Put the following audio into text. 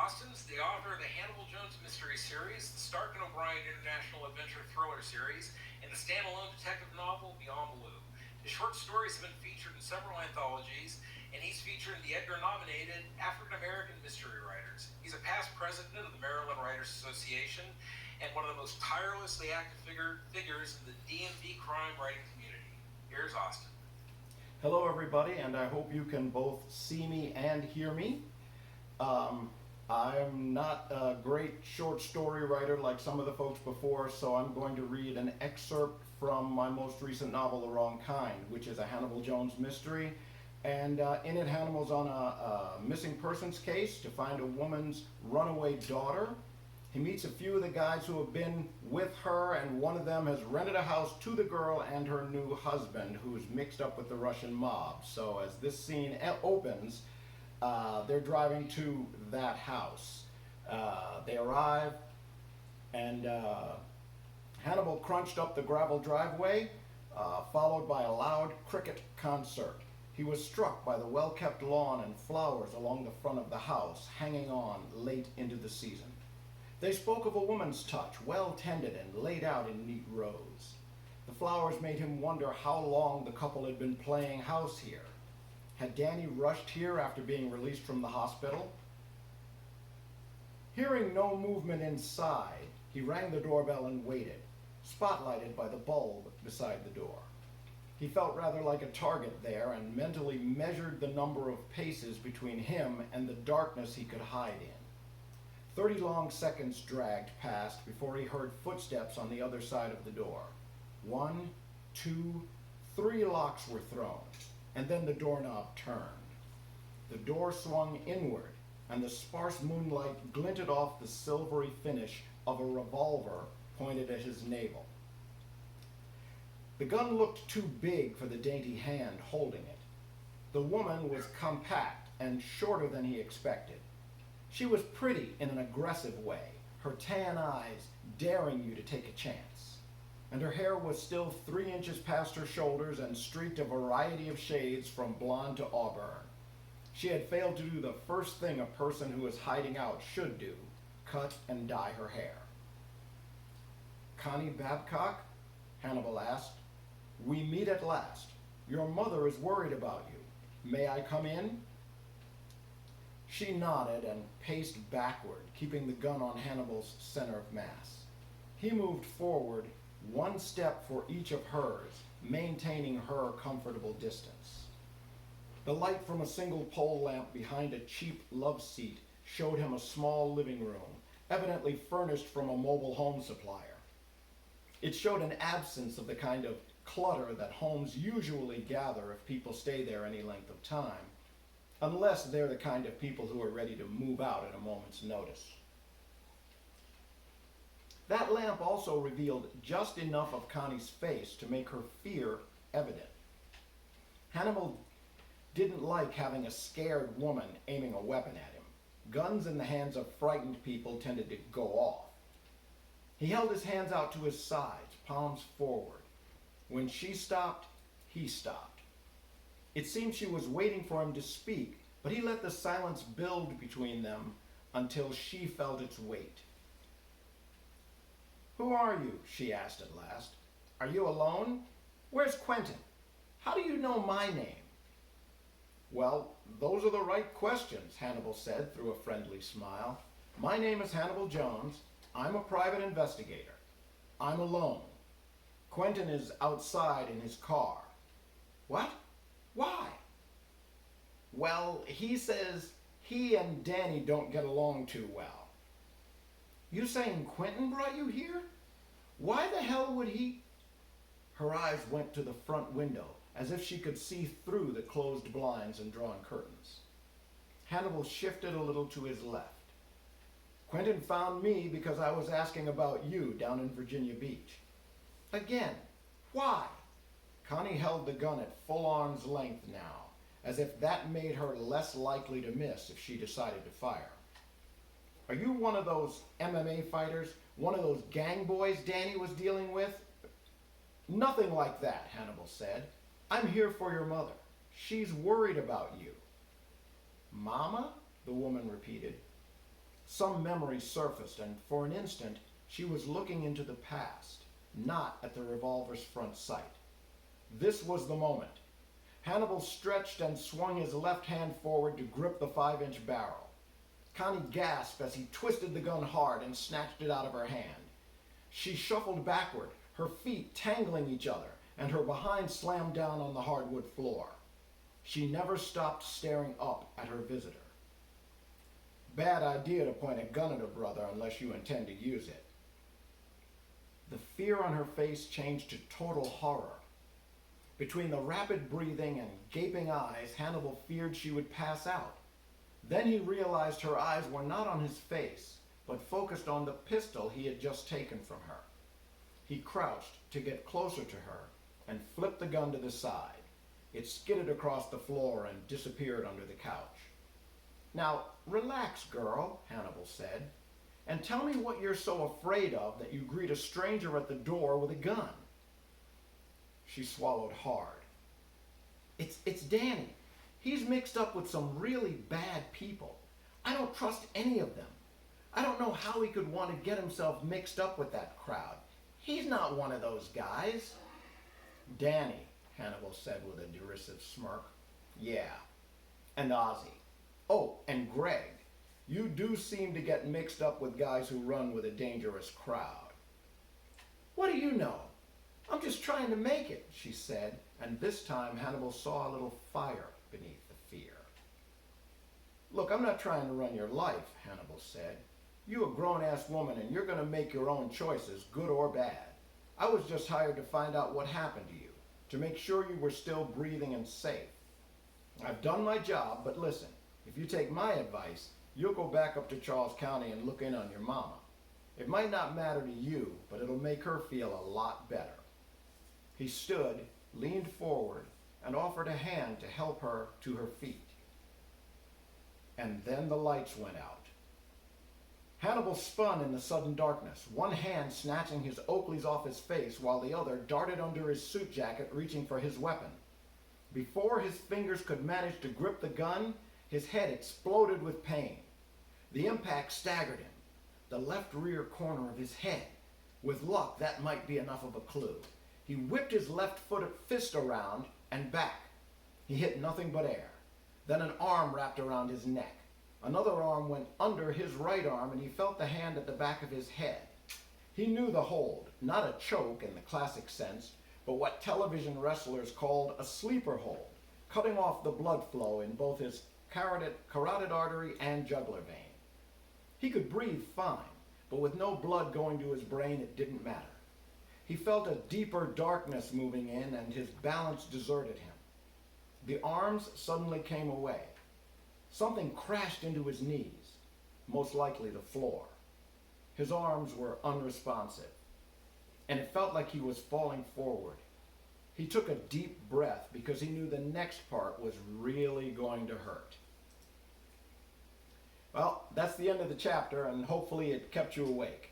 Austin is the author of the Hannibal Jones Mystery Series, the Stark and O'Brien International Adventure Thriller Series, and the standalone detective novel Beyond Blue. His short stories have been featured in several anthologies, and he's featured in the Edgar-nominated African American Mystery Writers. He's a past president of the Maryland Writers Association and one of the most tirelessly active figures in the DMV crime writing community. Here's Austin. Hello everybody, and I hope you can both see me and hear me. I'm not a great short story writer like some of the folks before, so I'm going to read an excerpt from my most recent novel, The Wrong Kind, which is a Hannibal Jones mystery. And in it, Hannibal's on a missing persons case to find a woman's runaway daughter. He meets a few of the guys who have been with her, and one of them has rented a house to the girl and her new husband, who is mixed up with the Russian mob. So as this scene opens, they're driving to that house. They arrive, and Hannibal crunched up the gravel driveway, followed by a loud cricket concert. He was struck by the well-kept lawn and flowers along the front of the house, hanging on late into the season. They spoke of a woman's touch, well-tended and laid out in neat rows. The flowers made him wonder how long the couple had been playing house here. Had Danny rushed here after being released from the hospital? Hearing no movement inside, he rang the doorbell and waited, spotlighted by the bulb beside the door. He felt rather like a target there and mentally measured the number of paces between him and the darkness he could hide in. 30 long seconds dragged past before he heard footsteps on the other side of the door. 1, 2, 3 locks were thrown, and then the doorknob turned. The door swung inward, and the sparse moonlight glinted off the silvery finish of a revolver pointed at his navel. The gun looked too big for the dainty hand holding it. The woman was compact and shorter than he expected. She was pretty in an aggressive way, her tan eyes daring you to take a chance. And her hair was still 3 inches past her shoulders and streaked a variety of shades from blonde to auburn. She had failed to do the first thing a person who is hiding out should do, cut and dye her hair. "Connie Babcock?" Hannibal asked. "We meet at last. Your mother is worried about you. May I come in?" She nodded and paced backward, keeping the gun on Hannibal's center of mass. He moved forward, 1 step for each of hers, maintaining her comfortable distance. The light from a single pole lamp behind a cheap love seat showed him a small living room, evidently furnished from a mobile home supplier. It showed an absence of the kind of clutter that homes usually gather if people stay there any length of time, unless they're the kind of people who are ready to move out at a moment's notice. That lamp also revealed just enough of Connie's face to make her fear evident. Hannibal didn't like having a scared woman aiming a weapon at him. Guns in the hands of frightened people tended to go off. He held his hands out to his sides, palms forward. When she stopped, he stopped. It seemed she was waiting for him to speak, but he let the silence build between them until she felt its weight. "Who are you?" she asked at last. "Are you alone? Where's Quentin? How do you know my name?" "Well, those are the right questions," Hannibal said through a friendly smile. "My name is Hannibal Jones. I'm a private investigator. I'm alone. Quentin is outside in his car." "What? Why?" "Well, he says he and Danny don't get along too well." "You saying Quentin brought you here? Why the hell would he?" Her eyes went to the front window, as if she could see through the closed blinds and drawn curtains. Hannibal shifted a little to his left. "Quentin found me because I was asking about you down in Virginia Beach." "Again, why?" Connie held the gun at full arm's length now, as if that made her less likely to miss if she decided to fire. "Are you one of those MMA fighters? One of those gang boys Danny was dealing with?" "Nothing like that," Hannibal said. "I'm here for your mother. She's worried about you." "Mama?" the woman repeated. Some memory surfaced, and for an instant she was looking into the past, not at the revolver's front sight. This was the moment. Hannibal stretched and swung his left hand forward to grip the 5-inch barrel. Connie gasped as he twisted the gun hard and snatched it out of her hand. She shuffled backward, her feet tangling each other, and her behind slammed down on the hardwood floor. She never stopped staring up at her visitor. Bad idea to point a gun at a brother unless you intend to use it. The fear on her face changed to total horror. Between the rapid breathing and gaping eyes, Hannibal feared she would pass out. Then he realized her eyes were not on his face, but focused on the pistol he had just taken from her. He crouched to get closer to her and flipped the gun to the side. It skidded across the floor and disappeared under the couch. "Now, relax, girl," Hannibal said, "and tell me what you're so afraid of that you greet a stranger at the door with a gun." She swallowed hard. It's Danny. He's mixed up with some really bad people. I don't trust any of them. I don't know how he could want to get himself mixed up with that crowd. He's not one of those guys." "Danny," Hannibal said with a derisive smirk. "Yeah. And Ozzy. Oh, and Greg. You do seem to get mixed up with guys who run with a dangerous crowd." "What do you know? I'm just trying to make it," she said, and this time Hannibal saw a little fire beneath the fear. "Look, I'm not trying to run your life," Hannibal said. "You're a grown-ass woman and you're going to make your own choices, good or bad. I was just hired to find out what happened to you, to make sure you were still breathing and safe. I've done my job, but listen, if you take my advice, you'll go back up to Charles County and look in on your mama. It might not matter to you, but it'll make her feel a lot better." He stood, leaned forward, and offered a hand to help her to her feet. And then the lights went out. Hannibal spun in the sudden darkness, one hand snatching his Oakleys off his face while the other darted under his suit jacket, reaching for his weapon. Before his fingers could manage to grip the gun, his head exploded with pain. The impact staggered him. The left rear corner of his head. With luck, that might be enough of a clue. He whipped his left fist around and back. He hit nothing but air. Then an arm wrapped around his neck. Another arm went under his right arm, and he felt the hand at the back of his head. He knew the hold, not a choke in the classic sense, but what television wrestlers called a sleeper hold, cutting off the blood flow in both his carotid artery and jugular vein. He could breathe fine, but with no blood going to his brain, it didn't matter. He felt a deeper darkness moving in, and his balance deserted him. The arms suddenly came away. Something crashed into his knees, most likely the floor. His arms were unresponsive, and it felt like he was falling forward. He took a deep breath because he knew the next part was really going to hurt. Well, that's the end of the chapter, and hopefully it kept you awake.